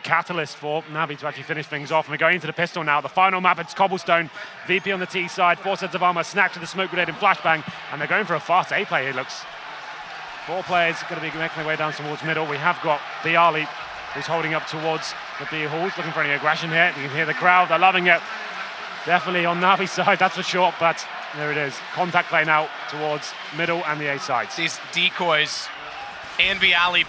catalyst for NaVi to actually finish things off. And we're going into the pistol now. The final map, it's Cobblestone. VP on the T side, 4 sets of armor, snatch to the smoke grenade and flashbang. And they're going for a fast A play, it looks. 4 players going to be making their way down towards middle. We have got BO3, who's holding up towards the B halls, looking for any aggression here. You can hear the crowd, they're loving it. Definitely on NaVi's side, that's for sure, but there it is. Contact play now towards middle and the A sides. These decoys and BO3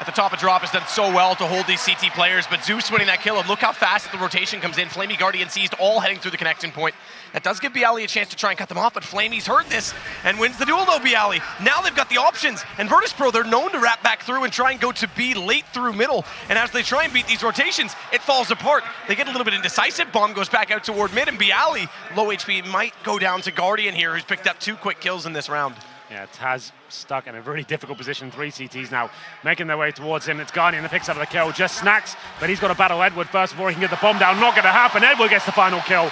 at the top of drop has done so well to hold these CT players, but Zeus winning that kill, and look how fast the rotation comes in. Flamey, Guardian, Seized, all heading through the connection point. That does give BO3 a chance to try and cut them off, but Flamey's heard this and wins the duel though, BO3. Now they've got the options, and Virtus.Pro, they're known to wrap back through and try and go to B late through middle, and as they try and beat these rotations, it falls apart. They get a little bit indecisive, bomb goes back out toward mid, and BO3, low HP, might go down to Guardian here, who's picked up 2 quick kills in this round. Yeah, Taz stuck in a really difficult position. 3 CTs now making their way towards him. It's Guardian that picks up the kill, just snacks, but he's got to battle Edward first before he can get the bomb down. Not going to happen. Edward gets the final kill.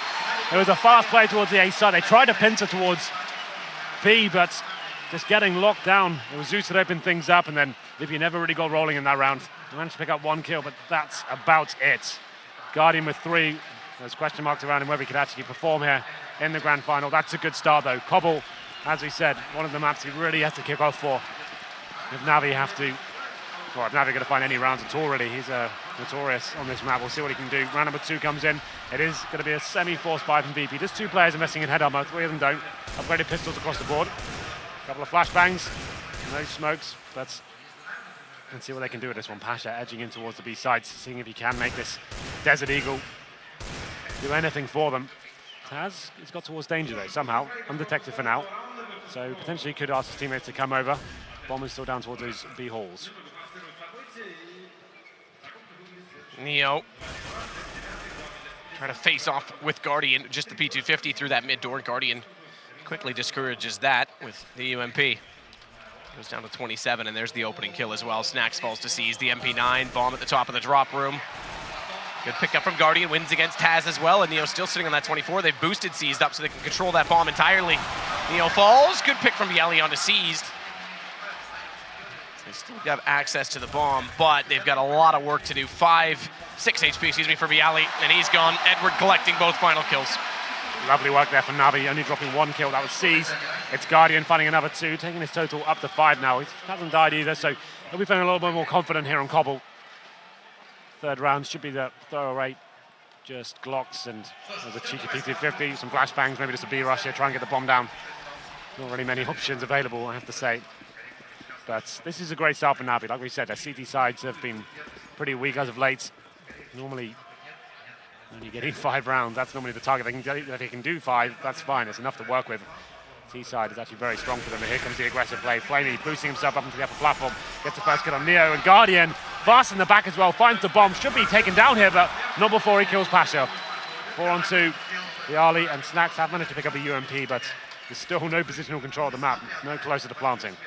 It was a fast play towards the A side. They tried to pincer towards B, but just getting locked down. It was Zeus that opened things up, and then Libya never really got rolling in that round. They managed to pick up 1 kill, but that's about it. Guardian with 3. There's question marks around him whether he could actually perform here in the grand final. That's a good start, though. Cobble, as we said, one of the maps he really has to kick off for. If NaVi have to, or if NaVi going to find any rounds at all, really, he's notorious on this map. We'll see what he can do. Round number 2 comes in. It is going to be a semi-forced buy from VP. Just 2 players investing in head armor. 3 of them don't. Upgraded pistols across the board. A couple of flashbangs. No smokes, but let's see what they can do with this one. Pasha edging in towards the B sides, seeing if he can make this Desert Eagle do anything for them. Taz, he's got towards danger though, somehow. Undetected for now. So potentially could ask his teammates to come over. Bomb is still down towards those B halls. Neo trying to face off with Guardian, just the P250 through that mid door. Guardian quickly discourages that with the UMP. Goes down to 27, and there's the opening kill as well. Snacks falls to Seize, the MP9, bomb at the top of the drop room. Good pickup from Guardian, wins against Taz as well, and Neo still sitting on that 24. They've boosted Seized up so they can control that bomb entirely. Neo falls, good pick from BO3 onto Seized. They still got access to the bomb, but they've got a lot of work to do. 6 HP, for BO3, and he's gone. Edward collecting both final kills. Lovely work there from NaVi, only dropping 1 kill, that was Seized. It's Guardian finding another 2, taking his total up to 5 now. He hasn't died either, so he'll be feeling a little bit more confident here on Cobble. 3rd round should be the throw rate, just Glocks and there's a cheeky P250, some flashbangs, maybe just a B rush here, try and get the bomb down. Not really many options available, I have to say. But this is a great start for NaVi. Like we said, their CT sides have been pretty weak as of late. Normally, when you're getting 5 rounds, that's normally the target. If they can do 5, that's fine. It's enough to work with. T side is actually very strong for them. And here comes the aggressive play. Flamey boosting himself up into the upper platform. Gets the first kill on Neo. And Guardian, fast in the back as well, finds the bomb. Should be taken down here, but not before he kills Pasha. 4 on 2. BO3 and Snacks have managed to pick up a UMP, but there's still no positional control of the map. No closer to planting.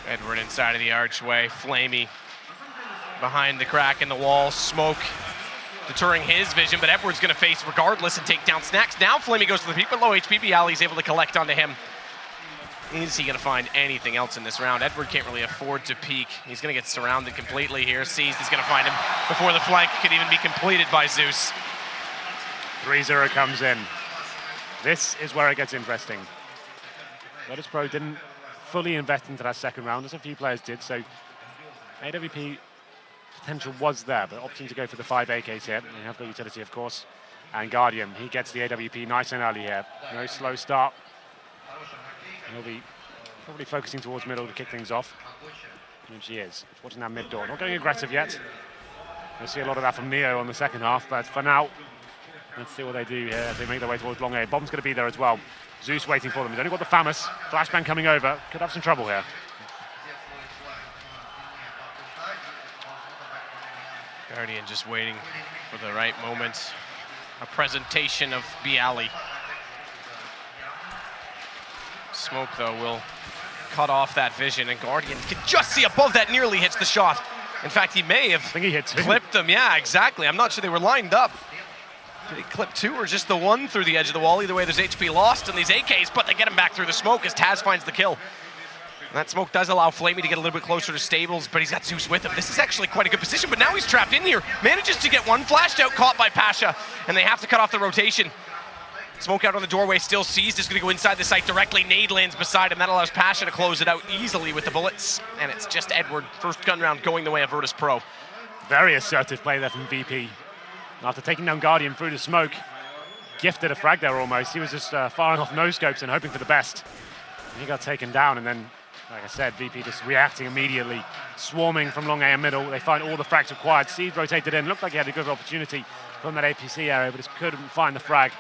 Edward inside of the archway. Flamey behind the crack in the wall. Smoke deterring his vision, but Edward's going to face regardless and take down Snacks. Now Flamey goes to the peak, but low HP. BO3's able to collect onto him. Is he going to find anything else in this round? Edward can't really afford to peek. He's going to get surrounded completely here. Seized is going to find him before the flank could even be completed by Zeus. 3-0 comes in. This is where it gets interesting. Virtus.Pro didn't fully invest into that 2nd round, as a few players did, so AWP potential was there, but opting to go for the 5 AKs here. They have got utility, of course. And Guardian, he gets the AWP nice and early here. No slow start. He'll be probably focusing towards middle to kick things off. And she is. Watching that mid door. Not going aggressive yet. We'll see a lot of that from Neo on the 2nd half, but for now, let's see what they do here as they make their way towards long A. Bomb's going to be there as well. Zeus waiting for them. He's only got the Famous. Flashbang coming over. Could have some trouble here. Guardian just waiting for the right moment. A presentation of BO3. Smoke, though, will cut off that vision, and Guardian can just see above that, nearly hits the shot. In fact, he may have clipped them. Yeah, exactly. I'm not sure they were lined up. Did he clip 2 or just the 1 through the edge of the wall? Either way, there's HP lost in these AKs, but they get him back through the smoke as Taz finds the kill. That smoke does allow Flamey to get a little bit closer to Stables, but he's got Zeus with him. This is actually quite a good position, but now he's trapped in here. Manages to get one flashed out, caught by Pasha, and they have to cut off the rotation. Smoke out on the doorway, still seized, is going to go inside the site directly. Nade lands beside him. That allows Pasha to close it out easily with the bullets, and it's just Edward. First gun round going the way of Virtus.Pro. Very assertive play there from VP. After taking down Guardian through the smoke, gifted a frag there almost. He was just firing off no scopes and hoping for the best. He got taken down, and then, like I said, VP just reacting immediately, swarming from long A and middle. They find all the frags required. Seed rotated in, looked like he had a good opportunity from that APC area, but just couldn't find the frag.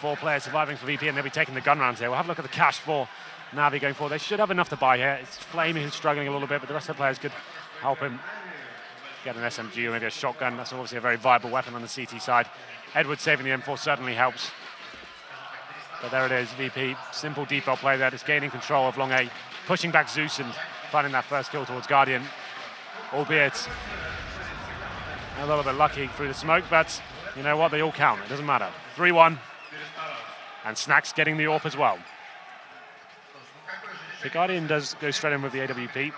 4 players surviving for VP, and they'll be taking the gun rounds here. We'll have a look at the cash for NaVi going forward. They should have enough to buy here. It's Flamey who's struggling a little bit, but the rest of the players could help him get an SMG or maybe a shotgun. That's obviously a very viable weapon on the CT side. Edward saving the M4 certainly helps. But there it is, VP, simple default play there, just gaining control of long A, pushing back Zeus and finding that first kill towards Guardian, albeit a little bit lucky through the smoke, but you know what, they all count, it doesn't matter. 3-1, and Snacks getting the AWP as well. The Guardian does go straight in with the AWP.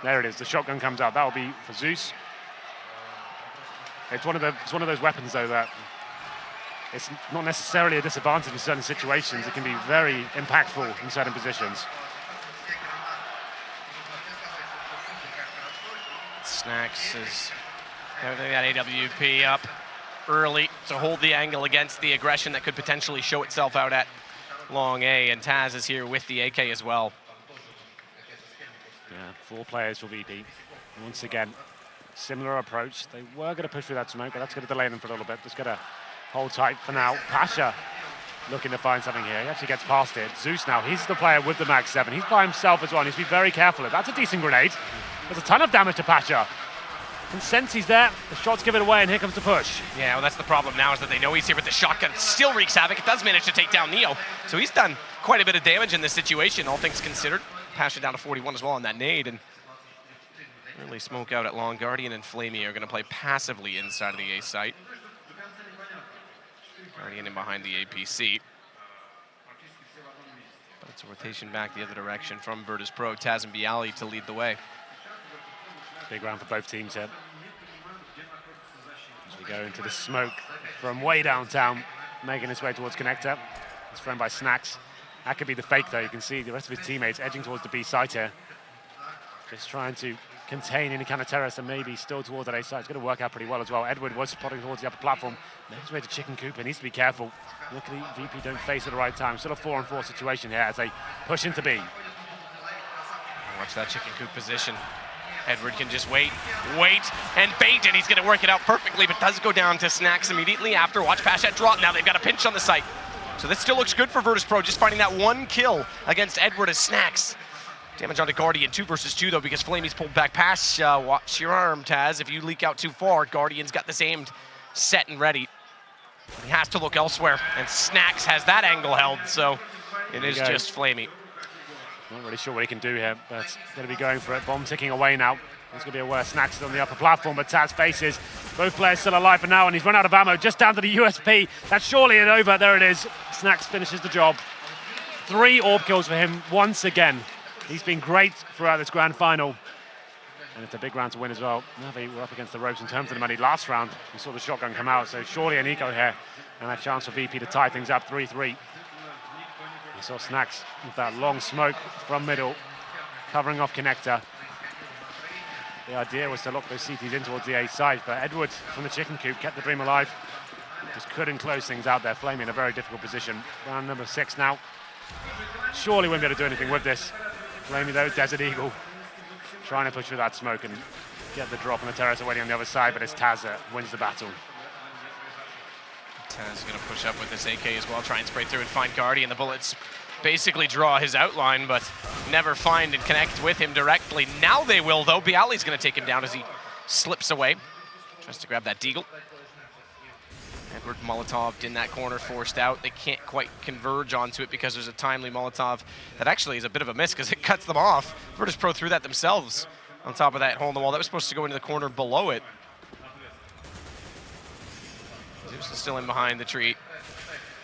There it is, the shotgun comes out, that'll be for Zeus. It's one of those weapons though that it's not necessarily a disadvantage in certain situations. It can be very impactful in certain positions. Snacks is having that AWP up early to hold the angle against the aggression that could potentially show itself out at long A, and Taz is here with the AK as well. Yeah, 4 players for VP. Once again, similar approach. They were going to push through that smoke, but that's going to delay them for a little bit. Just got to hold tight for now. Pasha looking to find something here. He actually gets past it. Zeus now, he's the player with the Max 7. He's by himself as well. He needs to be very careful. That's a decent grenade. There's a ton of damage to Pasha. Can sense he's there. The shots give it away, and here comes the push. Yeah, well, that's the problem now, is that they know he's here, but the shotgun still wreaks havoc. It does manage to take down Neo. So he's done quite a bit of damage in this situation, all things considered. Pasha down to 41 as well on that nade, and really smoke out at long. Guardian and Flamey are going to play passively inside of the A site. Guardian in behind the APC. But it's a rotation back the other direction from Virtus.Pro. Taz and Bialy to lead the way. Big round for both teams here. As we go into the smoke from way downtown, making his way towards connector. It's thrown by Snacks. That could be the fake though. You can see the rest of his teammates edging towards the B site here. Just trying to contain any kind of terrorist and maybe still towards that A side. It's going to work out pretty well as well. Edward was spotting towards the upper platform. Makes his way to Chicken Coop. He needs to be careful. Luckily, VP don't face at the right time. Still a 4-on-4 situation here as they push into B. Watch that Chicken Coop position. Edward can just wait, and bait, and he's going to work it out perfectly, but does go down to Snacks immediately after. Watch Pashat drop. Now they've got a pinch on the site. So this still looks good for Virtus.Pro, just finding that one kill against Edward as Snacks. Damage onto Guardian, 2 versus 2 though, because Flamey's pulled back past. Watch your arm, Taz. If you leak out too far, Guardian's got this aimed, set and ready. But he has to look elsewhere, and Snacks has that angle held, so it is just Flamey. Not really sure what he can do here, but going to be going for it. Bomb ticking away now. It's going to be a worse. Snacks on the upper platform, but Taz faces both players still alive for now, and he's run out of ammo just down to the USP. That's surely it over. There it is. Snacks finishes the job. 3 AWP kills for him once again. He's been great throughout this grand final. And it's a big round to win as well. NaVi were up against the ropes in terms of the money. Last round, we saw the shotgun come out, so surely an eco here. And a chance for VP to tie things up 3-3. We saw Snacks with that long smoke from middle, covering off connector. The idea was to lock those CTs in towards the A side, but Edward from the Chicken Coop kept the dream alive. Just couldn't close things out there. Flamey in a very difficult position. Round number 6 now. Surely won't be able to do anything with this. Flamey though, Desert Eagle, trying to push through that smoke and get the drop on the terrace waiting on the other side, but it's Taz that wins the battle. Taz is going to push up with this AK as well, try and spray through and find Guardian. The bullets basically draw his outline, but never find and connect with him directly. Now they will, though. Bialy's going to take him down as he slips away. Tries to grab that deagle. Edward Molotov in that corner, forced out. They can't quite converge onto it because there's a timely Molotov that actually is a bit of a miss because it cuts them off. Virtus.Pro threw that themselves on top of that hole in the wall. That was supposed to go into the corner below it. Zeus is still in behind the tree.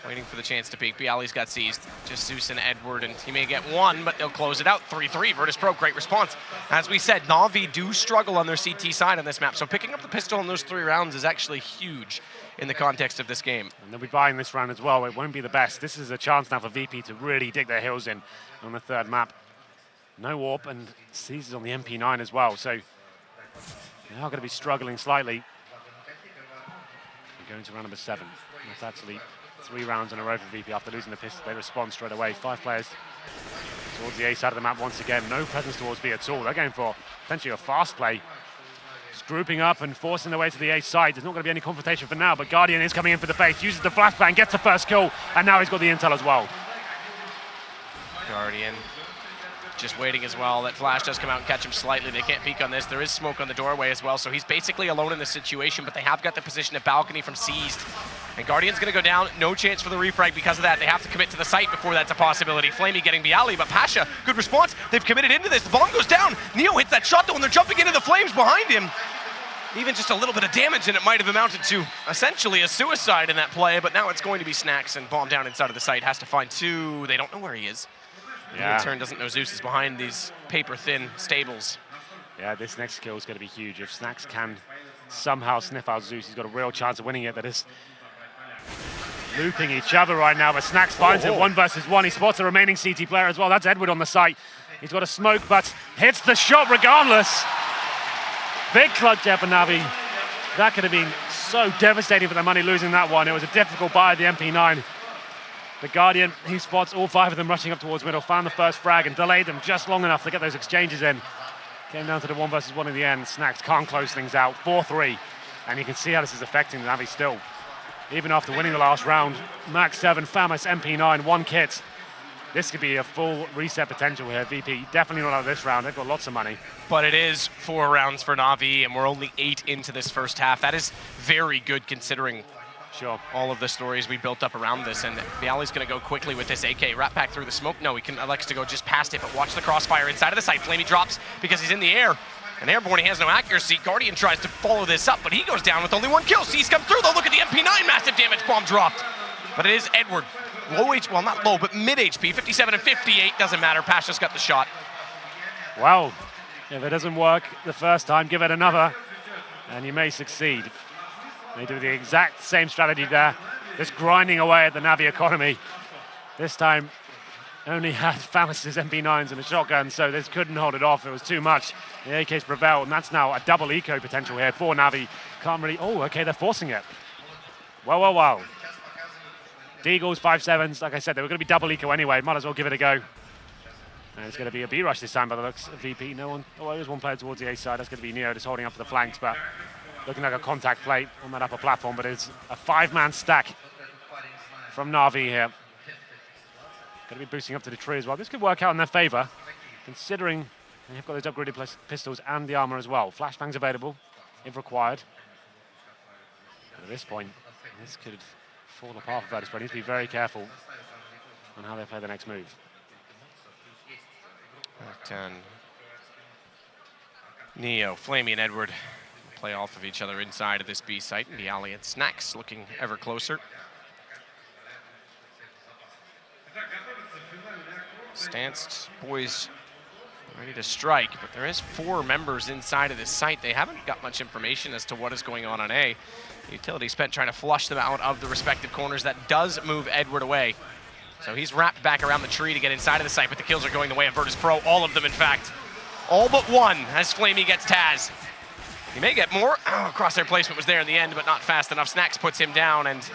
Waiting for the chance to peek. Bialy's got seized. Just Zeus and Edward, and he may get one, but they'll close it out. 3-3, Virtus.Pro, great response. As we said, NaVi do struggle on their CT side on this map, so picking up the pistol in those 3 rounds is actually huge in the context of this game. And they'll be buying this round as well. It won't be the best. This is a chance now for VP to really dig their heels in on the 3rd map. No warp, and seizes on the MP9 as well, so they are going to be struggling slightly. We're going to round number 7. That's actually 3 rounds in a row for VP after losing the pistol. They respond straight away. 5 players towards the A side of the map once again. No presence towards B at all. They're going for potentially a fast play. Just grouping up and forcing their way to the A side. There's not going to be any confrontation for now, but Guardian is coming in for the face, uses the flashbang, gets the first kill, and now he's got the intel as well. Guardian just waiting as well. That flash does come out and catch him slightly. They can't peek on this. There is smoke on the doorway as well, so he's basically alone in this situation, but they have got the position at balcony from seized. And Guardian's going to go down. No chance for the refrag because of that. They have to commit to the site before that's a possibility. Flamey getting Bialy, but Pasha, good response. They've committed into this. The bomb goes down. Neo hits that shot, though, and they're jumping into the flames behind him. Even just a little bit of damage, and it might have amounted to essentially a suicide in that play, but now it's going to be Snacks, and bomb down inside of the site. Has to find 2. They don't know where he is. Yeah. Turn doesn't know Zeus is behind these paper-thin stables. Yeah, this next kill is going to be huge. If Snacks can somehow sniff out Zeus, he's got a real chance of winning it. That is looping each other right now, but Snacks finds it 1 versus 1. He spots the remaining CT player as well. That's Edward on the site. He's got a smoke, but hits the shot regardless. Big clutch there for NaVi. That could have been so devastating for their money losing that one. It was a difficult buy at the MP9. The Guardian, he spots all 5 of them rushing up towards middle, found the first frag and delayed them just long enough to get those exchanges in. Came down to the 1 versus 1 in the end. Snacks can't close things out. 4-3. And you can see how this is affecting NaVi still. Even after winning the last round, Max 7, Famous, MP9, 1 kit. This could be a full reset potential here. VP definitely not out of this round. They've got lots of money. But it is 4 rounds for NaVi, and we're only 8 into this first half. That is very good considering all of the stories we built up around this. And Bialy's going to go quickly with this AK. Rat back through the smoke. No, he elects to go just past it, but watch the crossfire inside of the site. Flamey drops because he's in the air. And Airborne, he has no accuracy. Guardian tries to follow this up, but he goes down with only 1 kill. Seas come through, though. Look at the MP9, massive damage bomb dropped. But it is Edward. Low HP, well, not low, but mid HP. 57 and 58, doesn't matter. Pasha's got the shot. Well, if it doesn't work the first time, give it another, and you may succeed. They do the exact same strategy there, just grinding away at the NaVi economy. This time, only had Famous's MP9s and a shotgun, so this couldn't hold it off. It was too much. The AK's prevailed, and that's now a double eco potential here for NaVi. Can't really, oh, okay, they're forcing it. Well. Deagles, 5-7s, like I said, they were going to be double eco anyway. Might as well give it a go. And it's going to be a B rush this time by the looks of VP. No one, oh, there's 1 player towards the A side. That's going to be Neo just holding up for the flanks, but looking like a contact plate on that upper platform, but it's a 5-man stack from NaVi here. Going to be boosting up to the tree as well. This could work out in their favor, considering they've got those upgraded pistols and the armor as well. Flashbangs available, if required. But at this point, this could fall apart for Virtus.Pro. Need to be very careful on how they play the next move. Neo, Flamey, and Edward play off of each other inside of this B site. And Bialy and Snacks looking ever closer. Stanced boys ready to strike, but there is 4 members inside of this site. They haven't got much information as to what is going on A. Utility spent trying to flush them out of the respective corners. That does move Edward away. So he's wrapped back around the tree to get inside of the site, but the kills are going the way of Virtus.Pro. All of them, in fact. All but 1 as Flamey gets Taz. He may get more. Oh, crosshair placement was there in the end, but not fast enough. Snacks puts him down, and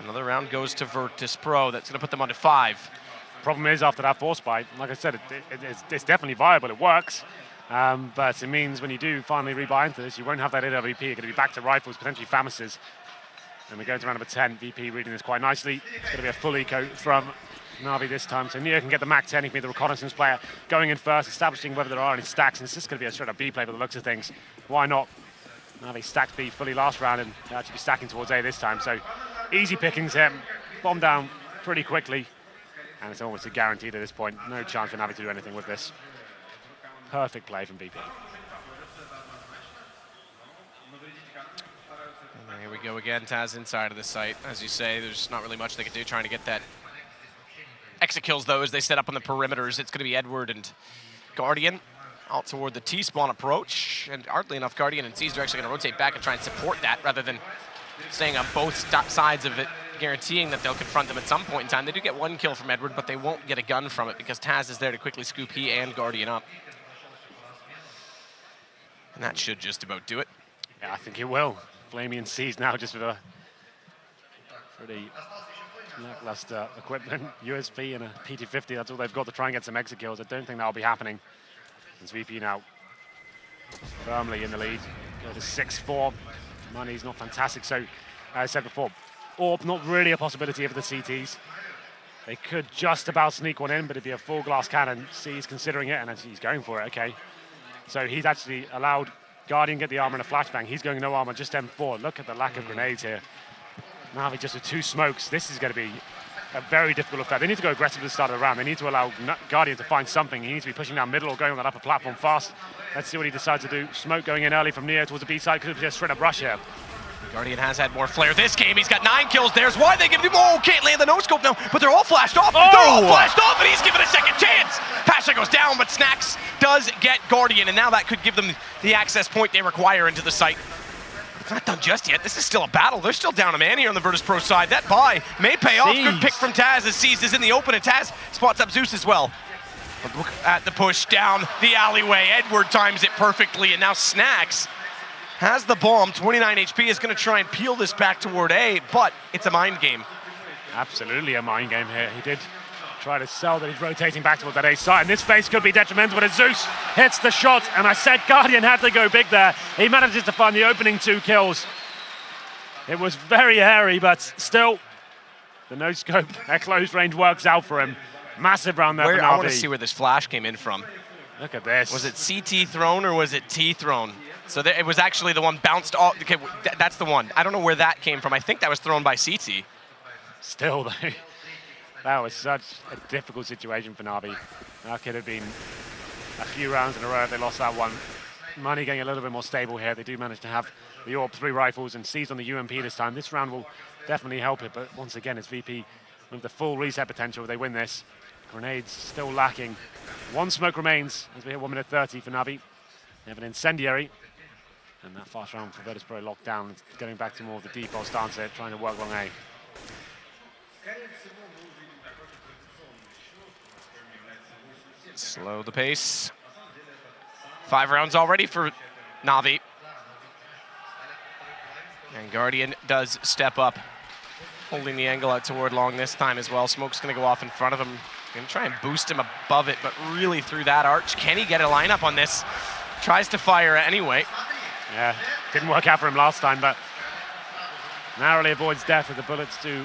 another round goes to Virtus.Pro. That's going to put them on to 5. Problem is, after that force bite, like I said, it's definitely viable. It works. But it means when you do finally rebuy into this, you won't have that AWP. You're going to be back to rifles, potentially Famouses. And we go to round number 10. VP reading this quite nicely. It's going to be a full eco from NaVi this time. So Neo can get the Mac 10. He can be the reconnaissance player going in first, establishing whether there are any stacks. And it's just going to be a straight up B play by the looks of things. Why not? NaVi stacked B fully last round and they'll actually be stacking towards A this time. So easy pickings here. Bomb down pretty quickly. And it's almost a guarantee at this point. No chance for NaVi to do anything with this. Perfect play from VP. And here we go again, Taz inside of the site. As you say, there's not really much they can do trying to get that exit kills, though, as they set up on the perimeters. It's going to be Edward and Guardian out toward the T-spawn approach. And oddly enough, Guardian and Caesar are actually going to rotate back and try and support that rather than staying on both sides of it, guaranteeing that they'll confront them at some point in time. They do get one kill from Edward, but they won't get a gun from it because Taz is there to quickly scoop he and Guardian up. And that should just about do it. Yeah, I think it will. Flamey and C's now just with a pretty lackluster equipment, USP and a PT-50. That's all they've got to try and get some exit kills. I don't think that'll be happening. As VP now firmly in the lead. Go to 6-4. Money's not fantastic. So, as I said before, Orb not really a possibility for the CTs. They could just about sneak one in, but it'd be a full glass cannon. C's considering it, and he's going for it. Okay. So he's actually allowed Guardian get the armor and a flashbang. He's going no armor, just M4. Look at the lack of grenades here. NaVi just with 2 smokes. This is going to be a very difficult affair. They need to go aggressive at the start of the round. They need to allow Guardian to find something. He needs to be pushing down middle or going on that upper platform fast. Let's see what he decides to do. Smoke going in early from Neo towards the B side. Could be a straight up rush here. Guardian has had more flair this game. He's got 9 kills. There's why they give him. Oh, can't land the no-scope now, but they're all flashed off. Oh! They're all flashed off, and he's given a second chance. Pasha goes down, but Snacks does get Guardian, and now that could give them the access point they require into the site. It's not done just yet. This is still a battle. They're still down a man here on the Virtus.Pro side. That buy may pay off. Good pick from Taz as C's is in the open, and Taz spots up Zeus as well. But look at the push down the alleyway. Edward times it perfectly, and now Snacks has the bomb. 29 HP is going to try and peel this back toward A, but it's a mind game. Absolutely a mind game here. He did try to sell that he's rotating back toward that A side, and this phase could be detrimental, but as Zeus hits the shot, and I said Guardian had to go big there. He manages to find the opening 2 kills. It was very hairy, but still, the no-scope at close range works out for him. Massive round there for NaVi. I want to see where this flash came in from. Look at this. Was it CT thrown or was it T thrown? So it was actually the one bounced off. Okay, that's the one. I don't know where that came from. I think that was thrown by CT. Still, though, that was such a difficult situation for NaVi. That could have been a few rounds in a row if they lost that one. Money getting a little bit more stable here. They do manage to have the Orb 3 rifles and C's on the UMP this time. This round will definitely help it, but once again, it's VP with the full reset potential. If they win this. Grenades still lacking. 1 smoke remains as we hit 1 minute 30 for NaVi. They have an incendiary. And that fast round for Virtus.Pro locked down. It's getting back to more of the default stance here, trying to work long A. Slow the pace. 5 rounds already for NaVi. And Guardian does step up, holding the angle out toward long this time as well. Smoke's going to go off in front of him. Going to try and boost him above it, but really through that arch. Can he get a lineup on this? Tries to fire anyway. Yeah, didn't work out for him last time, but narrowly avoids death with the bullets to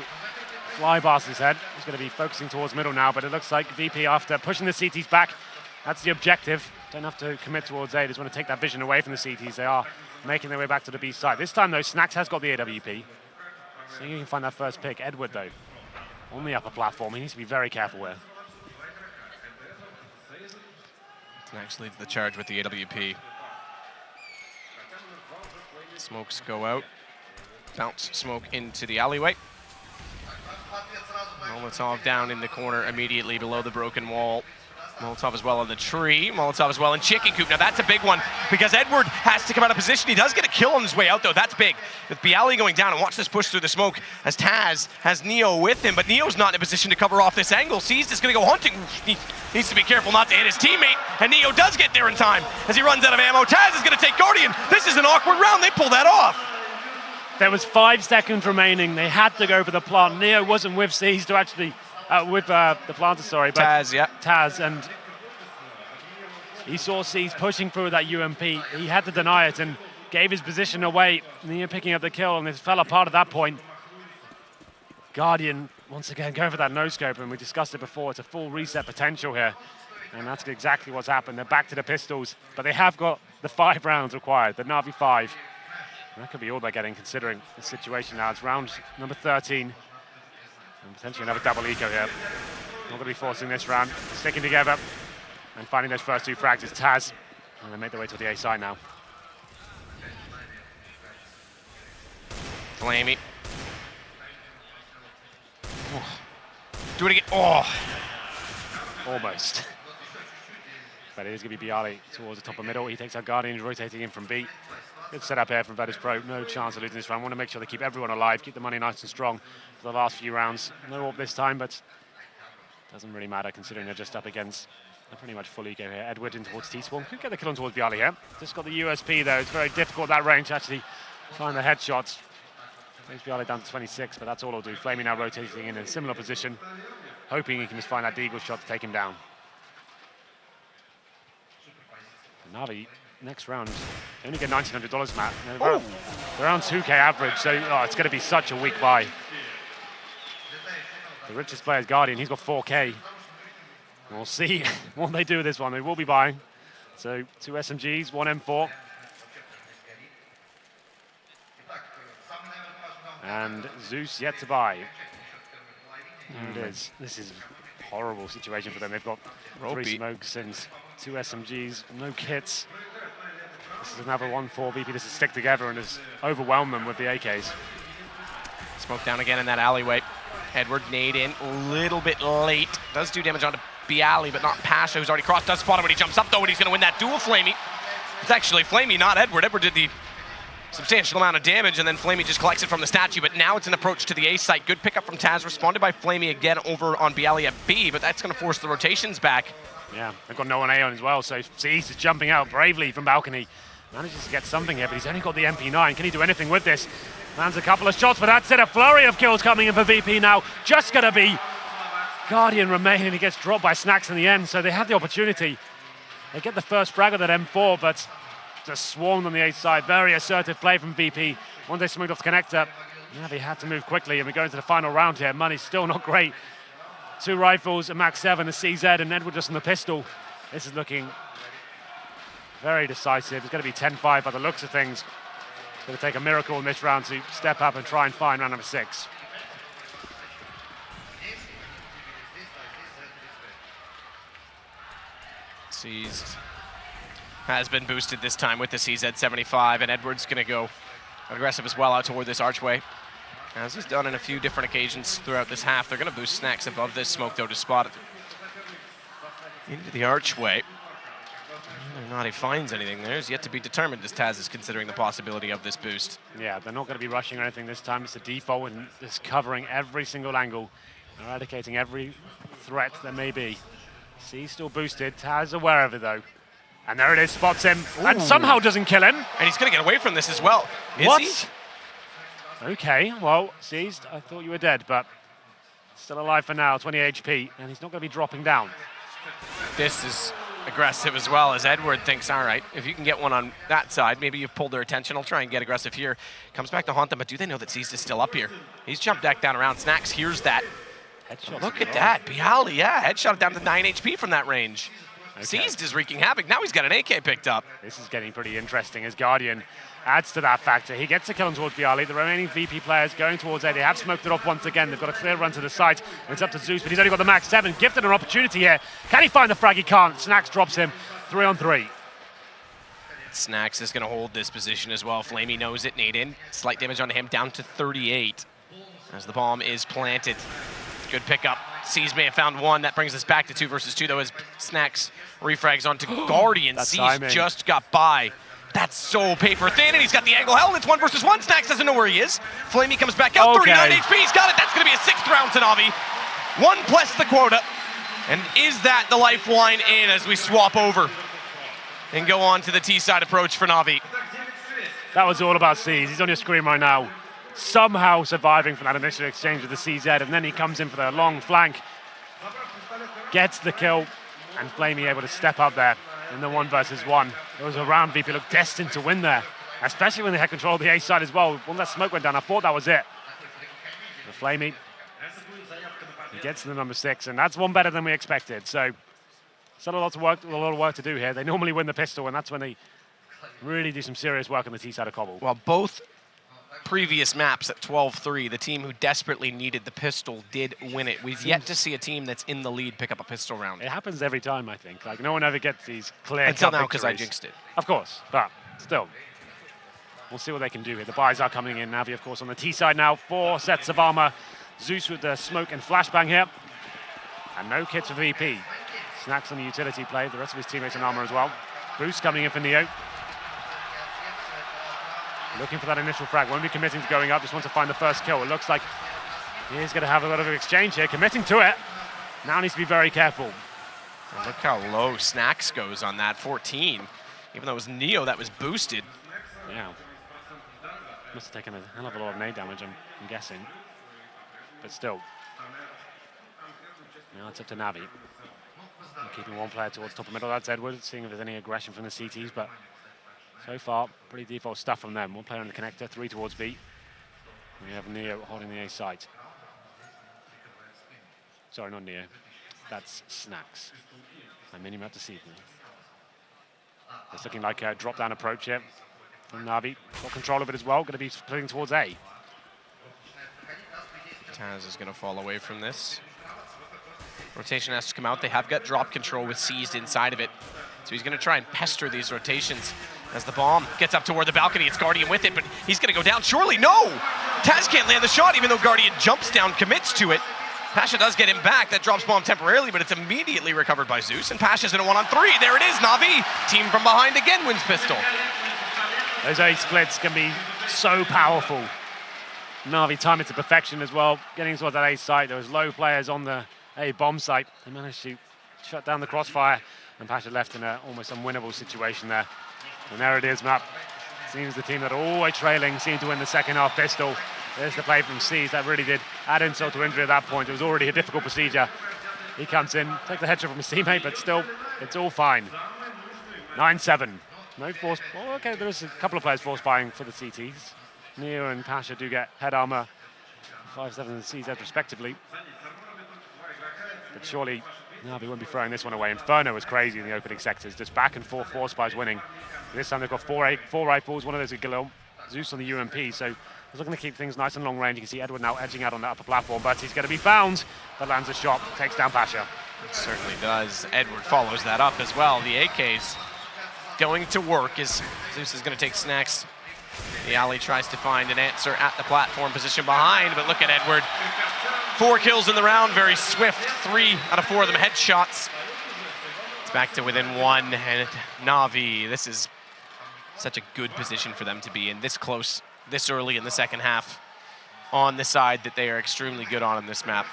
fly past his head. He's going to be focusing towards middle now, but it looks like VP, after pushing the CTs back, that's the objective. Don't have to commit towards A. They just want to take that vision away from the CTs. They are making their way back to the B side. This time, though, Snacks has got the AWP. So you can find that first pick. Edward, though, on the upper platform. He needs to be very careful with. Snacks leads the charge with the AWP. Smokes go out. Bounce smoke into the alleyway. Molotov down in the corner immediately below the broken wall. Molotov as well on the tree. Molotov as well in chicken coop. Now that's a big one because Edward has to come out of position. He does get a kill on his way out though. That's big. With Bialy going down, and watch this push through the smoke as Taz has Neo with him, but Neo's not in a position to cover off this angle. Seized is going to go hunting. He needs to be careful not to hit his teammate, and Neo does get there in time as he runs out of ammo. Taz is going to take Guardian. This is an awkward round. They pull that off. There was 5 seconds remaining. They had to go for the plant. Neo wasn't with C's to actually, with the planter, sorry. But Taz, yeah. Taz, and he saw C's pushing through that UMP. He had to deny it and gave his position away. Neo picking up the kill, and it fell apart at that point. Guardian, once again, going for that no-scope, and we discussed it before. It's a full reset potential here, and that's exactly what's happened. They're back to the pistols, but they have got the 5 rounds required, the NaVi 5. That could be all they're getting, considering the situation now. It's round number 13. And potentially another double eco here. Not going to be forcing this round. Sticking together and finding those first 2 frags is Taz. And they make their way to the A side now. Flamey. Oh. Do it again. Oh. Almost. But it is going to be Bialy towards the top of middle. He takes our Guardian, rotating in from B. Good setup here from Virtus.Pro. No chance of losing this round. Want to make sure they keep everyone alive, keep the money nice and strong for the last few rounds. No AWP this time, but doesn't really matter considering they're just up against a pretty much full eco here. Edward in towards T-Spawn. Could get the kill on towards Bialy here. Just got the USP though. It's very difficult at that range to actually find the headshots. Brings Bialy down to 26, but that's all he'll do. Flamey now rotating in a similar position, hoping he can just find that deagle shot to take him down. NaVi, next round, they only get $1,900, Matt. They're around 2K average, so it's going to be such a weak buy. The richest player is Guardian, he's got 4K. We'll see what they do with this one. They will be buying. So 2 SMGs, 1 M4. And Zeus yet to buy. There it is. This is a horrible situation for them. They've got 3 smokes and 2 SMGs, no kits. This is another 1-4 VP. This is stick together and has overwhelmed them with the AKs. Smoke down again in that alleyway. Edward nade in a little bit late. Does do damage onto Bialy, but not Pasha, who's already crossed. Does spot him when he jumps up, though, and he's going to win that duel. Flamey. It's actually Flamey, not Edward. Edward did the substantial amount of damage, and then Flamey just collects it from the statue, but now it's an approach to the A site. Good pickup from Taz, responded by Flamey again over on Bialy at B, but that's going to force the rotations back. Yeah, they've got no one A on as well, so Cease is jumping out bravely from balcony. Manages to get something here, but he's only got the MP9. Can he do anything with this? Lands a couple of shots, but that's it. A flurry of kills coming in for VP now. Just going to be Guardian remaining. He gets dropped by Snacks in the end, so they had the opportunity. They get the first frag of that M4, but just swarmed on the A side. Very assertive play from VP. Once they smoked off the connector, yeah, they had to move quickly, and we go into the final round here. Money's still not great. 2 rifles, a Max 7, a CZ, and Edward just on the pistol. This is looking very decisive. It's going to be 10-5 by the looks of things. It's going to take a miracle in this round to step up and try and find round number 6. Seized. Has been boosted this time with the CZ75, and Edward's going to go aggressive as well out toward this archway. As he's done on a few different occasions throughout this half. They're going to boost Snacks above this smoke, though, to spot it into the archway. Whether or not he finds anything there is yet to be determined, as Taz is considering the possibility of this boost. Yeah, they're not going to be rushing or anything this time. It's a default and just covering every single angle, eradicating every threat there may be. He's still boosted. Taz aware of it, though. And there it is, spots him, and somehow doesn't kill him. And he's going to get away from this as well. What? Is he? Okay, well, Seized, I thought you were dead, but still alive for now, 20 HP, and he's not going to be dropping down. This is aggressive as well, as Edward thinks, all right, if you can get one on that side, maybe you've pulled their attention, I'll try and get aggressive here. Comes back to haunt them, but do they know that Seized is still up here? He's jumped back down around. Snacks hears that. Headshot. Look at that, Bialy, yeah, headshot down to 9 HP from that range. Okay. Seized is wreaking havoc. Now he's got an AK picked up. This is getting pretty interesting as Guardian adds to that factor. He gets a kill on towards Bialy. The remaining VP players going towards A. They have smoked it off once again. They've got a clear run to the site. And it's up to Zeus, but he's only got the Max 7. Gifted an opportunity here. Can he find the frag? He can't. Snacks drops him. 3-on-3. Snacks is going to hold this position as well. Flamey knows it. Nade in. Slight damage onto him, down to 38. As the bomb is planted. Good pickup. Seized may have found one. That brings us back to 2 versus 2, though, as Snacks refrags onto Guardian. Seized just got by. That's so paper thin, and he's got the angle held. It's 1 versus 1. Snacks doesn't know where he is. Flamey comes back out. 39 HP. He's got it. That's going to be a 6th round to NaVi. 1 plus the quota. And is that the lifeline in as we swap over and go on to the T-side approach for NaVi? That was all about Seized. He's on your screen right now. Somehow surviving from that initial exchange with the CZ, and then he comes in for the long flank, gets the kill, and Flamey able to step up there in the 1 versus 1. It was a round VP looked destined to win there, especially when they had control of the A side as well. When that smoke went down, I thought that was it. But Flamey, he gets to the number 6, and that's one better than we expected. So, still a lot of work to do here. They normally win the pistol, and that's when they really do some serious work on the T side of Cobble. Well, both previous maps at 12-3, the team who desperately needed the pistol did win it. We've yet to see a team that's in the lead pick up a pistol round. It happens every time, I think. Like, no one ever gets these clear until now, because I jinxed it. Of course, but still. We'll see what they can do here. The buys are coming in. NaVi, of course, on the T side now. 4 sets of armor. Zeus with the smoke and flashbang here. And no kits for VP. Snacks on the utility play. The rest of his teammates in armor as well. Boost coming in for Neo. Looking for that initial frag. Won't be committing to going up. Just wants to find the first kill. It looks like he's going to have a lot of exchange here. Committing to it. Now needs to be very careful. Well, look how low Snacks goes on that 14. Even though it was Neo that was boosted. Yeah. Must have taken a hell of a lot of nade damage, I'm guessing. But still. Now it's up to NaVi. Keeping one player towards top of middle. That's Edward, seeing if there's any aggression from the CTs, but so far, pretty default stuff from them. One player on the connector, 3 towards B. And we have Neo holding the A site. Sorry, not Neo. That's Snacks. And Minimap deceived me. It's looking like a drop-down approach here from NaVi. Got control of it as well. Going to be splitting towards A. Taz is going to fall away from this. Rotation has to come out. They have got drop control with Seized inside of it. So he's going to try and pester these rotations as the bomb gets up toward the balcony. It's Guardian with it, but he's going to go down. Surely, no! Taz can't land the shot, even though Guardian jumps down, commits to it. Pasha does get him back. That drops bomb temporarily, but it's immediately recovered by Zeus. And Pasha's in a 1-on-3. There it is, NaVi. Team from behind again wins pistol. Those A splits can be so powerful. NaVi time it to perfection as well. Getting towards that A site. There was low players on the A bomb site. He managed to shut down the crossfire, and Pasha left in an almost unwinnable situation there. And there it is, Map. Seems the team that are always trailing seem to win the second half pistol. There's the play from Seas. That really did add insult to injury at that point. It was already a difficult procedure. He comes in, takes the headshot from his teammate, but still, it's all fine. 9-7. No force. Well, okay, there's a couple of players force buying for the CTs. Neo and Pasha do get head armor, 5-7 and CZ respectively. But surely NaVi won't be throwing this one away. Inferno was crazy in the opening sectors, just back and forth force buys winning. This time they've got four rifles, one of those is Galil, Zeus on the UMP, so he's looking to keep things nice and long range. You can see Edward now edging out on that upper platform, but he's going to be found. But lands a shot, takes down Pasha. It certainly does. Edward follows that up as well. The AK's going to work as Zeus is going to take Snacks. The alley tries to find an answer at the platform position behind, but look at Edward. 4 kills in the round, very swift. 3 out of 4 of them headshots. It's back to within 1, and NaVi, this is such a good position for them to be in, this close, this early in the second half, on the side that they are extremely good on this map.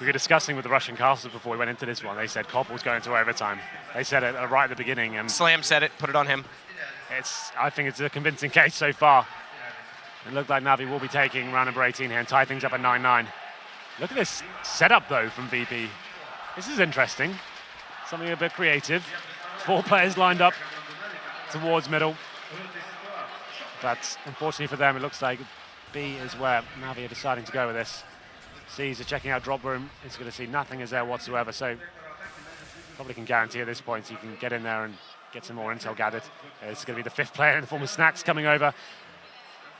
We were discussing with the Russian casters before we went into this one. They said Cobble's going to overtime. They said it right at the beginning, and Slam said it, put it on him. I think it's a convincing case so far. It looked like NaVi will be taking round number 18 here and tie things up at 9-9. Look at this setup though from VP. This is interesting. Something a bit creative. 4 players lined up towards middle. But unfortunately for them, it looks like B is where NaVi are deciding to go with this. C's are checking out drop room. It's going to see nothing is there whatsoever. So probably can guarantee at this point you can get in there and get some more intel gathered. It's going to be the 5th player in the form of Snacks coming over.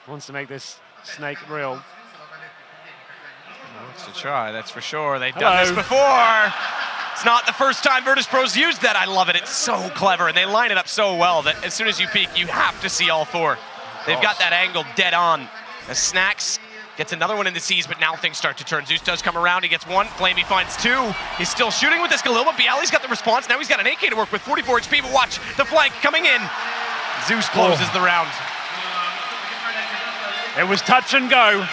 Wants to make this snake real. Wants to try, that's for sure. They've done this before. It's not the first time Virtus.Pro's used that. I love it. It's so clever, and they line it up so well that as soon as you peek, you have to see all 4. They've got that angle dead on. As Snacks gets another one in the C's, but now things start to turn. Zeus does come around. He gets 1. Flamey finds 2. He's still shooting with this Galil, but Bialy's got the response. Now he's got an AK to work with, 44 HP, but watch the flank coming in. Zeus closes the round. It was touch and go.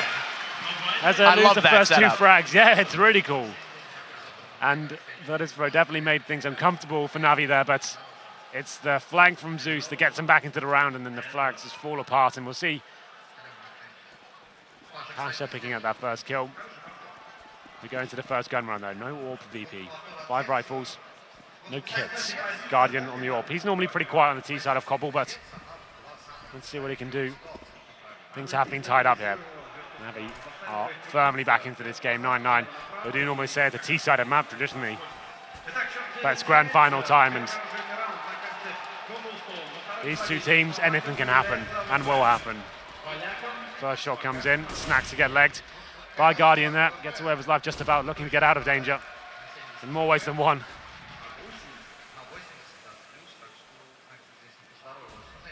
As I lose the first setup. 2 frags. Yeah, it's really cool. And Virtus.Pro definitely made things uncomfortable for NaVi there, but it's the flank from Zeus that gets him back into the round, and then the flags just fall apart, and we'll see Pasha picking up that first kill. We go into the first gun round though. No AWP for VP. 5 rifles, no kits. Guardian on the AWP. He's normally pretty quiet on the T side of Cobble, but let's see what he can do. Things have been tied up here. NaVi are firmly back into this game, 9-9. They do normally say at the T side of map traditionally, but it's grand final time, and these 2 teams, anything can happen and will happen. First shot comes in, Snacks to get legged by Guardian there, gets away with his life just about, looking to get out of danger in more ways than one.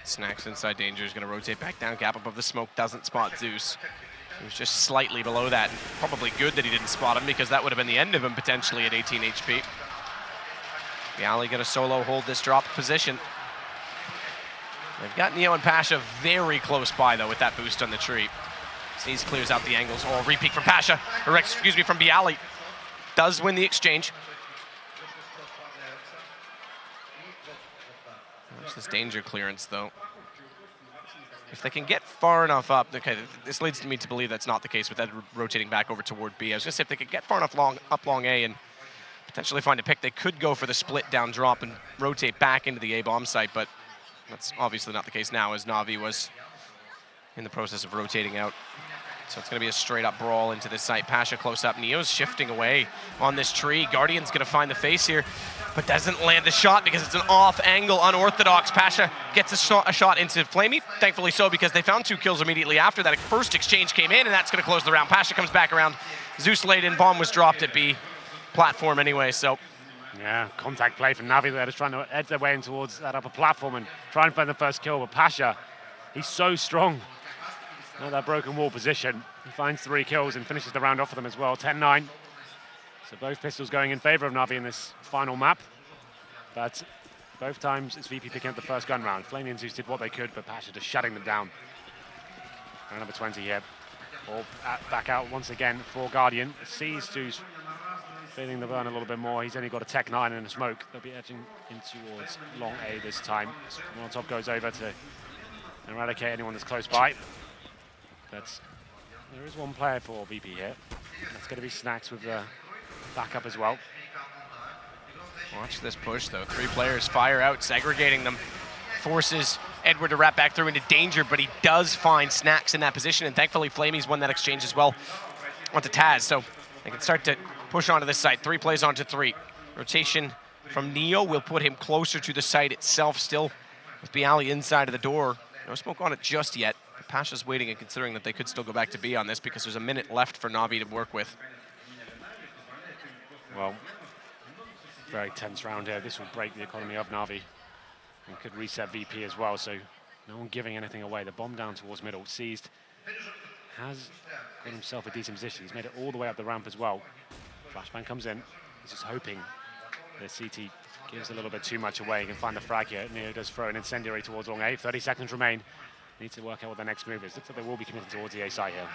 Snacks inside danger is going to rotate back down. Gap above the smoke, doesn't spot Zeus. He was just slightly below that. Probably good that he didn't spot him because that would have been the end of him potentially at 18 HP. BO3 going to solo hold this drop position. They've got Neo and Pasha very close by though with that boost on the tree. Sees clears out the angles. Oh, repeat from Pasha, or excuse me, from BO3. Does win the exchange. Watch this danger clearance though. If they can get far enough up, okay, this leads me to believe that's not the case with that rotating back over toward B. I was gonna say if they could get far enough up long A and potentially find a pick, they could go for the split down drop and rotate back into the A bomb site, but that's obviously not the case now as NaVi was in the process of rotating out. So it's gonna be a straight up brawl into this site. Pasha close up, Neo's shifting away on this tree. Guardian's gonna find the face here, but doesn't land the shot because it's an off angle, unorthodox. Pasha gets a shot into Flamey, thankfully so, because they found 2 kills immediately after that. First exchange came in and that's gonna close the round. Pasha comes back around, Zeus laid in, bomb was dropped at B platform anyway, so. Yeah, contact play from NaVi there, just trying to edge their way in towards that upper platform and try and find the first kill, but Pasha, he's so strong. At that broken wall position, he finds 3 kills and finishes the round off for them as well, 10-9. So both pistols going in favor of NaVi in this final map, but both times it's VP picking up the first gun round. Flamey and Zeus did what they could, but Pasha just shutting them down. Round number 20 here, all back out once again for Guardian. Sees Zeus feeling the burn a little bit more. He's only got a Tech 9 and a smoke. They'll be edging in towards long A this time. Molotov goes over to eradicate anyone that's close by. But there is one player for VP here. That's going to be Snacks with the backup as well. Watch this push though. 3 players fire out, segregating them. Forces Edward to wrap back through into danger, but he does find Snacks in that position, and thankfully Flamey's won that exchange as well onto Taz. So they can start to push onto this site. 3 plays onto 3. Rotation from Neo will put him closer to the site itself still, with BO3 inside of the door. No smoke on it just yet. Pasha's waiting and considering that they could still go back to B on this because there's a minute left for NaVi to work with. Well, very tense round here. This will break the economy of NaVi and could reset VP as well, so no one giving anything away. The bomb down towards middle, seized, has got himself a decent position. He's made it all the way up the ramp as well. Flashbang comes in. He's just hoping the CT gives a little bit too much away. He can find the frag here. Neo does throw an incendiary towards long A. 30 seconds remain. Need to work out what the next move is. Looks like they will be committed towards the A side here.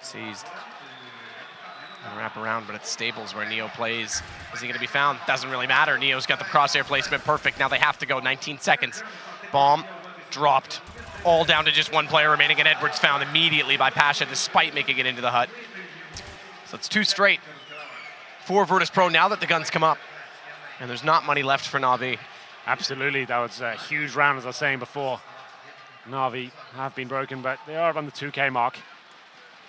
Seized. Wrap around, but it's stables where Neo plays. Is he going to be found? Doesn't really matter. Neo's got the crosshair placement perfect. Now they have to go. 19 seconds. Bomb dropped. All down to just 1 player remaining, and Edwards found immediately by Pasha despite making it into the hut. So it's 2 straight for Virtus.Pro now that the guns come up. And there's not money left for NaVi. Absolutely, that was a huge round, as I was saying before. NaVi have been broken, but they are around the 2K mark.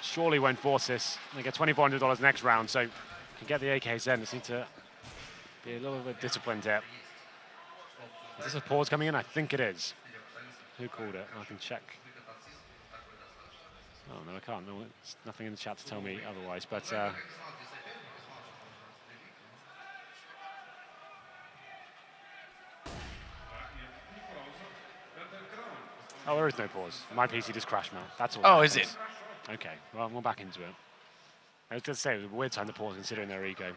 Surely won't force this. They get $2,400 next round, so can get the AKs then. They seem to be a little bit disciplined here. Is this a pause coming in? I think it is. Who called it? I can check. Oh, no, I can't. No, there's nothing in the chat to tell me otherwise, but oh, there is no pause. My PC just crashed now. That's all. Oh, is it? Okay, well, we're back into it. I was going to say, it was a weird time to pause considering their ego.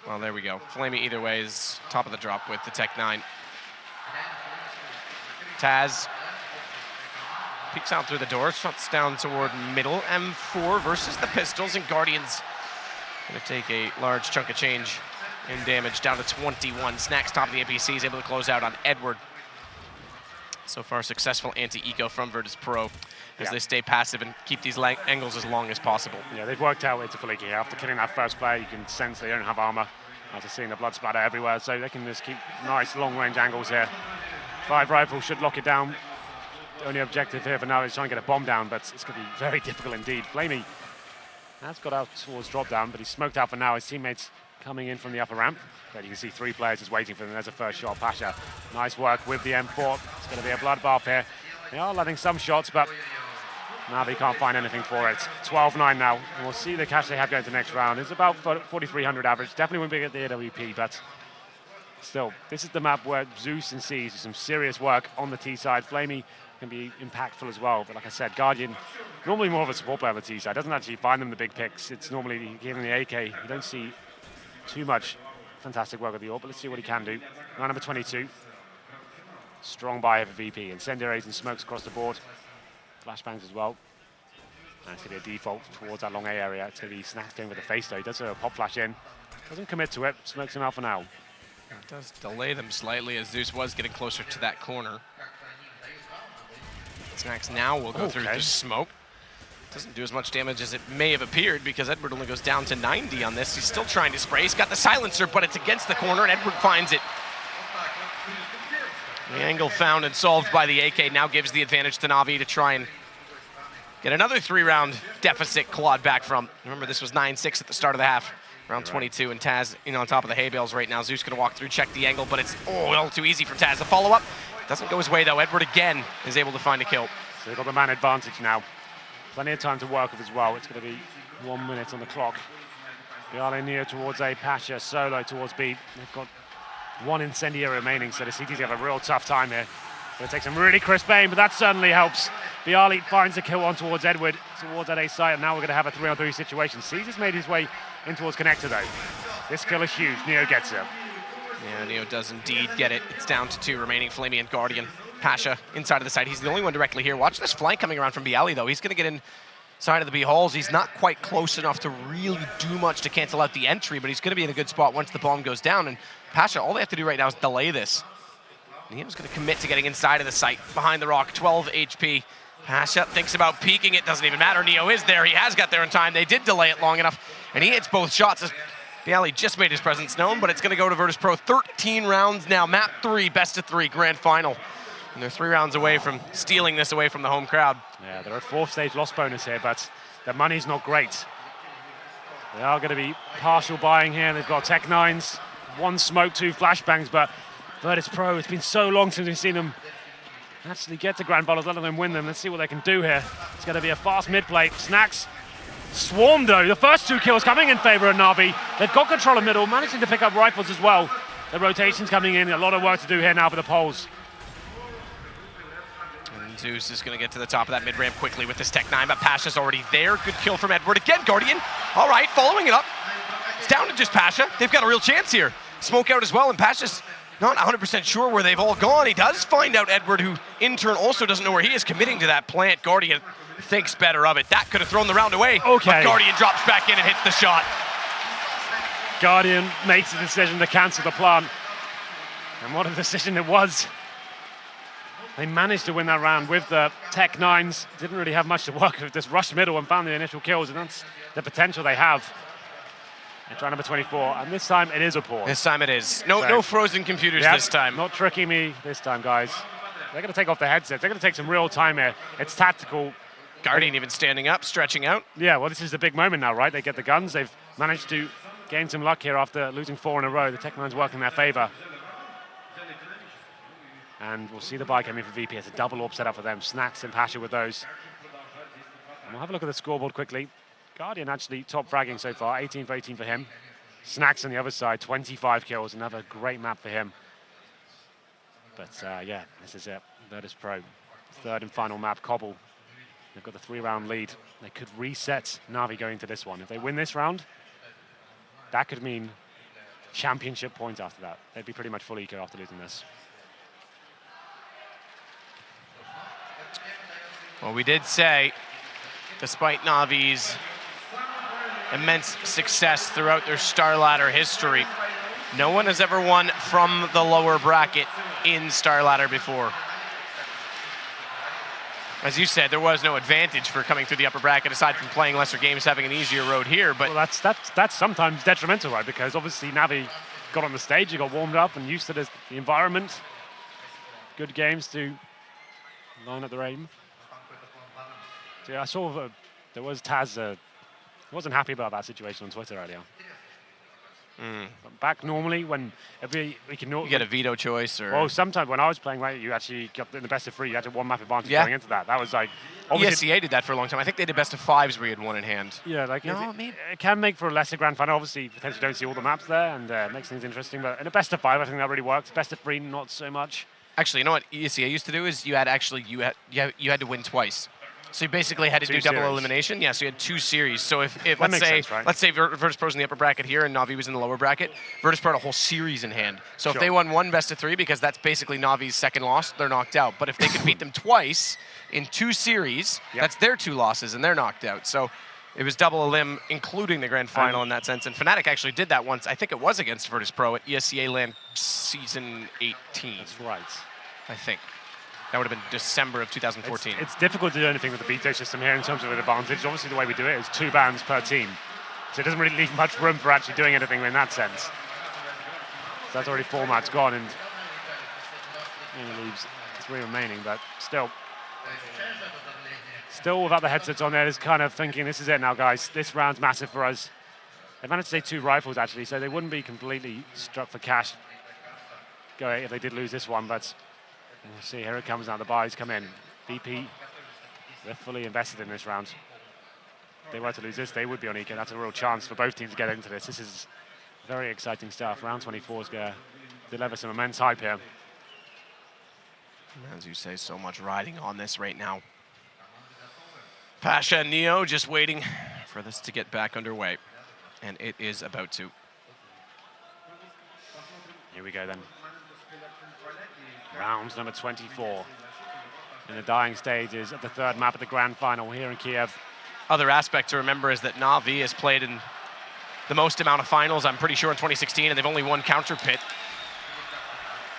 Well, there we go. Flamey either way is top of the drop with the Tech 9. Taz peeks out through the door, shuts down toward middle. M4 versus the pistols, and Guardians gonna take a large chunk of change in damage, down to 21. Snacks top of the NPC is able to close out on Edward. So far, successful anti-eco from Virtus.Pro as they stay passive and keep these angles as long as possible. Yeah, they've worked out into Faliki here. After killing that first player, you can sense they don't have armor after seeing the blood splatter everywhere, so they can just keep nice long-range angles here. 5 rifles should lock it down. The only objective here for now is trying to get a bomb down, but it's going to be very difficult indeed. Flamey has got out towards drop down, but he's smoked out for now. His teammates coming in from the upper ramp. But you can see 3 players just waiting for them. There's a first shot. Pasha, nice work with the M4. It's going to be a bloodbath here. They are letting some shots, but NaVi can't find anything for it. 12-9 now. And we'll see the cash they have going to the next round. It's about 4,300 average. Definitely won't be at the AWP, but Still, this is the map where Zeus and Seas do some serious work on the T side. Flamey can be impactful as well, but like I said, Guardian, normally more of a support player on the T side, doesn't actually find them the big picks. It's normally giving the AK. You don't see too much fantastic work with the AWP, but let's see what he can do. Round number 22. Strong buy for VP. Incendiaries and smokes across the board. Flashbangs as well. And it's going to be a default towards that long A area. It's going to be Snacks going with the face though. He does a pop flash in. Doesn't commit to it. Smokes him out for now. It does delay them slightly as Zeus was getting closer to that corner. Snacks now will go through the smoke. Doesn't do as much damage as it may have appeared because Edward only goes down to 90 on this. He's still trying to spray. He's got the silencer, but it's against the corner, and Edward finds it. The angle found and solved by the AK now gives the advantage to NaVi to try and get another 3-round deficit clawed back from. Remember, this was 9-6 at the start of the half. Round 22, and Taz on top of the hay bales right now. Zeus going to walk through, check the angle, but it's a little too easy for Taz. The follow-up doesn't go his way, though. Edward again is able to find a kill. So they've got the man advantage now. Plenty of time to work with as well. It's going to be 1 minute on the clock. BO3 near towards A, Pasha, solo towards B. They've got one incendiary remaining, so the CTs have a real tough time here. Going to take some really crisp aim, but that certainly helps. BO3 finds a kill on towards Edward, towards that A site, and now we're going to have a 3-on-3 situation. Caesar's made his way in towards Connector though. This kill is huge. Neo gets it. Yeah, Neo does indeed get it. It's down to 2 remaining, Flamey and Guardian. Pasha inside of the site. He's the only one directly here. Watch this flank coming around from BO3 though. He's going to get inside of the B halls. He's not quite close enough to really do much to cancel out the entry, but he's going to be in a good spot once the bomb goes down. And Pasha, all they have to do right now is delay this. Neo's going to commit to getting inside of the site behind the rock. 12 HP. Pasha thinks about peeking. It doesn't even matter. Neo is there. He has got there in time. They did delay it long enough, and he hits both shots as BO3 just made his presence known, but it's going to go to Virtus.Pro. 13 rounds now. Map 3, best of 3, grand final. And they're 3 rounds away from stealing this away from the home crowd. Yeah, they're at 4th stage loss bonus here, but the money's not great. They are going to be partial buying here. They've got Tech 9s, 1 smoke, 2 flashbangs, but Virtus.Pro, it's been so long since we've seen them actually get to grand finals, let alone win them. Let's see what they can do here. It's going to be a fast mid play. Snacks swarm though. The first 2 kills coming in favor of NaVi. They've got control of middle, managing to pick up rifles as well. The rotation's coming in. A lot of work to do here now for the Poles. Zeus is going to get to the top of that mid-ramp quickly with this Tech 9, but Pasha's already there. Good kill from Edward. Again, Guardian. All right, following it up. It's down to just Pasha. They've got a real chance here. Smoke out as well, and Pasha's not 100% sure where they've all gone. He does find out Edward, who in turn also doesn't know where he is, committing to that plant. Guardian thinks better of it. That could have thrown the round away. Okay. But Guardian drops back in and hits the shot. Guardian makes the decision to cancel the plant. And what a decision it was. They managed to win that round with the Tech 9s. Didn't really have much to work with. Just rushed middle and found the initial kills, and that's the potential they have. And try number 24, and this time it is a pause. This time it is. No frozen computers this time. Not tricking me this time, guys. They're going to take off the headsets. They're going to take some real time here. It's tactical. Guardian even standing up, stretching out. Yeah, well, this is the big moment now, right? They get the guns. They've managed to gain some luck here after losing 4 in a row. The Tech 9s work in their favor. And we'll see the buy coming for VP. It's a double AWP set up for them. Snacks and Pasha with those. And we'll have a look at the scoreboard quickly. Guardian actually top fragging so far, 18 for 18 for him. Snacks on the other side, 25 kills, another great map for him. But yeah, this is it. Virtus.Pro, 3rd and final map, Cobble. They've got the 3-round lead. They could reset NaVi going into this one. If they win this round, that could mean championship points after that. They'd be pretty much full eco after losing this. Well, we did say, despite NaVi's immense success throughout their StarLadder history, no one has ever won from the lower bracket in StarLadder before. As you said, there was no advantage for coming through the upper bracket aside from playing lesser games, having an easier road here. But well, that's sometimes detrimental, right? Because obviously NaVi got on the stage, he got warmed up and used to the environment. Good games to line up their aim. So yeah, I saw there was Taz wasn't happy about that situation on Twitter earlier. Back normally when we can. You get a veto choice, or well, sometimes when I was playing, right, you actually got in the best of 3. You had one map advantage going into that. That was like ESCA did that for a long time. I think they did best of 5s where you had 1 in hand. Yeah, like No, it can make for a lesser grand final. Obviously, potentially don't see all the maps there, and makes things interesting. But in a best of 5, I think that really works. Best of 3, not so much. Actually, you know what ESCA used to do is you had to win twice. So you basically had to do double series. elimination. Yeah, so you had 2 series. So if That let's makes say sense, right? let's say Virtus.Pro's in the upper bracket here and NaVi was in the lower bracket, Virtus.Pro had a whole series in hand. So if Sure. they won 1 best of 3, because that's basically NaVi's second loss, they're knocked out. But if they could beat them twice in 2 series, that's their 2 losses and they're knocked out. So it was double elim, including the grand final in that sense. And Fnatic actually did that once. I think it was against Virtus.Pro at ESCA LAN season 18. That's right. I think. That would have been December of 2014. It's difficult to do anything with the veto system here in terms of an advantage. Obviously, the way we do it is 2 bans per team. So it doesn't really leave much room for actually doing anything in that sense. So that's already 4 maps gone, and only leaves 3 remaining, but still without the headsets on there, is kind of thinking, this is it now, guys. This round's massive for us. They managed to take 2 rifles, actually, so they wouldn't be completely struck for cash if they did lose this one, but we'll see. Here it comes now. The buys come in. VP, they're fully invested in this round. If they were to lose this, they would be on Eco. That's a real chance for both teams to get into this. This is very exciting stuff. Round 24 is going to deliver some immense hype here. As you say, so much riding on this right now. Pasha and Neo just waiting for this to get back underway. And it is about to. Here we go then. Round number 24 in the dying stages of the 3rd map of the grand final here in Kiev. Other aspect to remember is that NaVi has played in the most amount of finals, I'm pretty sure, in 2016, and they've only won Counter Pit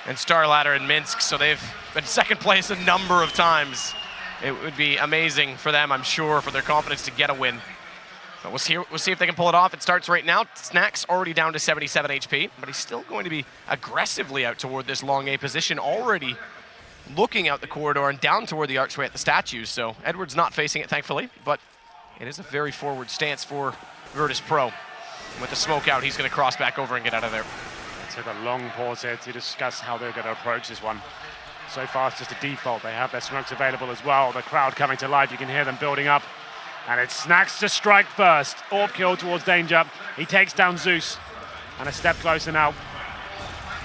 and StarLadder in Minsk, so they've been 2nd place a number of times. It would be amazing for them, I'm sure, for their confidence to get a win. But we'll see if they can pull it off. It starts right now. Snack's already down to 77 HP, but he's still going to be aggressively out toward this long A position, already looking out the corridor and down toward the archway at the statues. So Edward's not facing it, thankfully, but it is a very forward stance for Virtus.Pro. With the smoke out, he's going to cross back over and get out of there. They took a long pause here to discuss how they're going to approach this one. So far, it's just a default. They have their smokes available as well. The crowd coming to life. You can hear them building up. And it's Snacks to strike first. Orb kill towards danger. He takes down Zeus. And a step closer now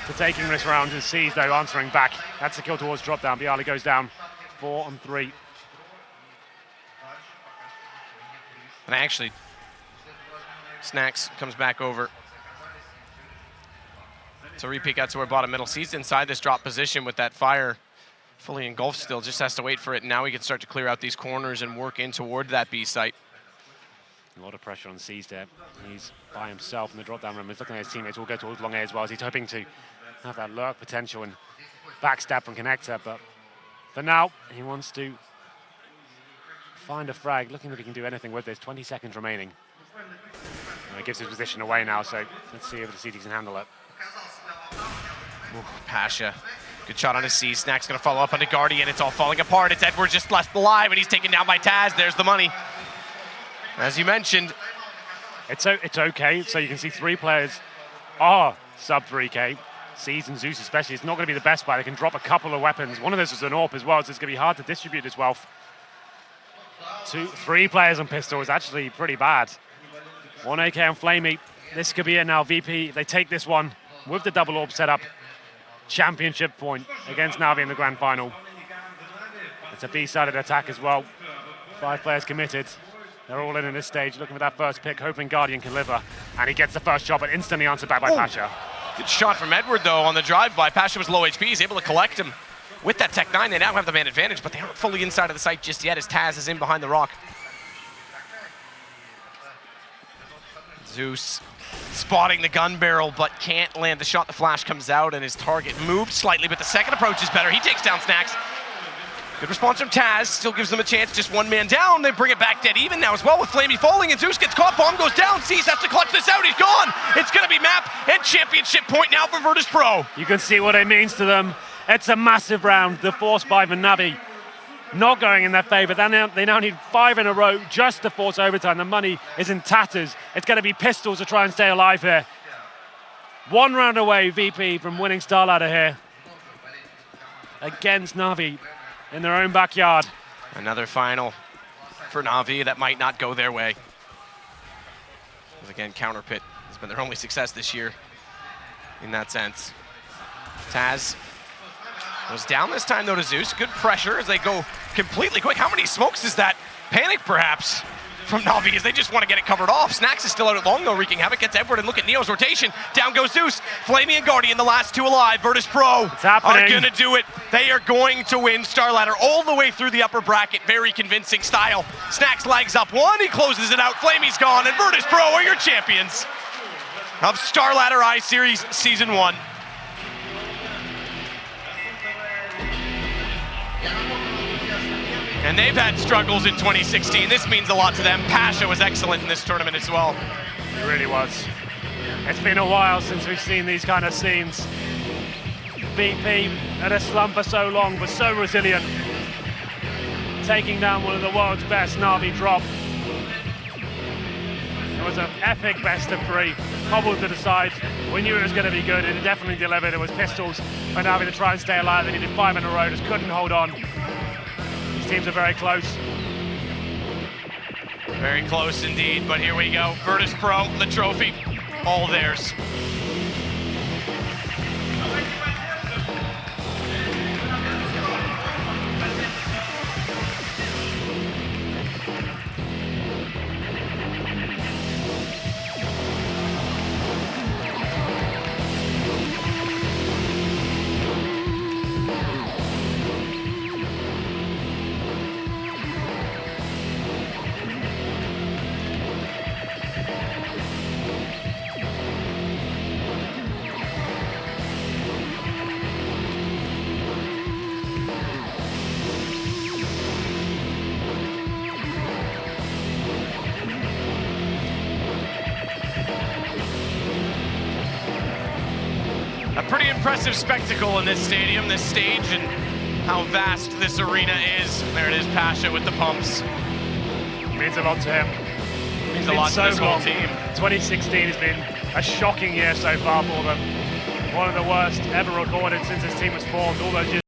to taking this round. And sees, though, answering back. That's the kill towards drop down. Bialy goes down 4 on 3. And actually, Snacks comes back over. So repeat out to where bottom middle. Sees inside this drop position with that fire fully engulfed still, just has to wait for it. Now he can start to clear out these corners and work in toward that B site. A lot of pressure on C's there. He's by himself in the drop down room. He's looking at his teammates all go towards long A as well, as he's hoping to have that lurk potential and backstab from connector. But for now, he wants to find a frag, looking if he can do anything with this. 20 seconds remaining. And it gives his position away now, so let's see if the CT can handle it. Ooh, Pasha. Good shot on his C. Snack's going to follow up on the Guardian. It's all falling apart. It's Edward just left alive, and he's taken down by Taz. There's the money. As you mentioned. It's okay. So you can see 3 players are sub 3K. C's and Zeus especially. It's not going to be the best buy. They can drop a couple of weapons. One of those is an AWP as well, so it's going to be hard to distribute his wealth. 3 players on pistol is actually pretty bad. 1 AK on Flamey. This could be it now. VP, if they take this one with the double AWP setup, championship point against NaVi in the grand final. It's a B-sided attack as well. 5 players committed. They're all in this stage, looking for that first pick, hoping Guardian can deliver. And he gets the first shot, but instantly answered back by Pasha. Good shot from Edward, though, on the drive-by. Pasha was low HP. He's able to collect him. With that Tech 9, they now have the man advantage, but they aren't fully inside of the site just yet as Taz is in behind the rock. Zeus spotting the gun barrel, but can't land the shot. The flash comes out, and his target moved slightly, but the second approach is better. He takes down Snacks. Good response from Taz, still gives them a chance. Just 1 man down. They bring it back dead even now as well with Flamey falling, and Zeus gets caught. Bomb goes down. Cease has to clutch this out. He's gone. It's going to be map and championship point now for Virtus.Pro. You can see what it means to them. It's a massive round. The force buy for NaVi not going in their favor. They now need 5 in a row just to force overtime. The money is in tatters. It's going to be pistols to try and stay alive here. 1 round away, VP, from winning StarLadder here against NaVi in their own backyard. Another final for NaVi that might not go their way. Because again, Counterpit has been their only success this year in that sense. Taz was down this time though to Zeus. Good pressure as they go completely quick. How many smokes is that? Panic perhaps from NaVi as they just want to get it covered off. Snacks is still out at long though, wreaking havoc. Gets Edward and look at Neo's rotation. Down goes Zeus. Flamey and Guardian, the last two alive. Virtus.Pro are gonna do it. They are going to win StarLadder all the way through the upper bracket. Very convincing style. Snacks legs up one, he closes it out. Flamey's gone, and Virtus.Pro are your champions of StarLadder I-Series Season 1. And they've had struggles in 2016. This means a lot to them. Pasha was excellent in this tournament as well. It really was. It's been a while since we've seen these kind of scenes. VP at a slump for so long, but so resilient. Taking down one of the world's best, NaVi drop. It was an epic best of 3. Cobble to the side. We knew it was going to be good. It definitely delivered. It was pistols for NaVi to try and stay alive. They needed 5 in a row, just couldn't hold on. These teams are very close. Very close indeed, but here we go. Virtus.Pro, the trophy, all theirs. A pretty impressive spectacle in this stadium, this stage, and how vast this arena is. There it is, Pasha with the pumps. Means a lot to him. Means a lot to this whole team. 2016 has been a shocking year so far for them. One of the worst ever recorded since this team was formed all those years.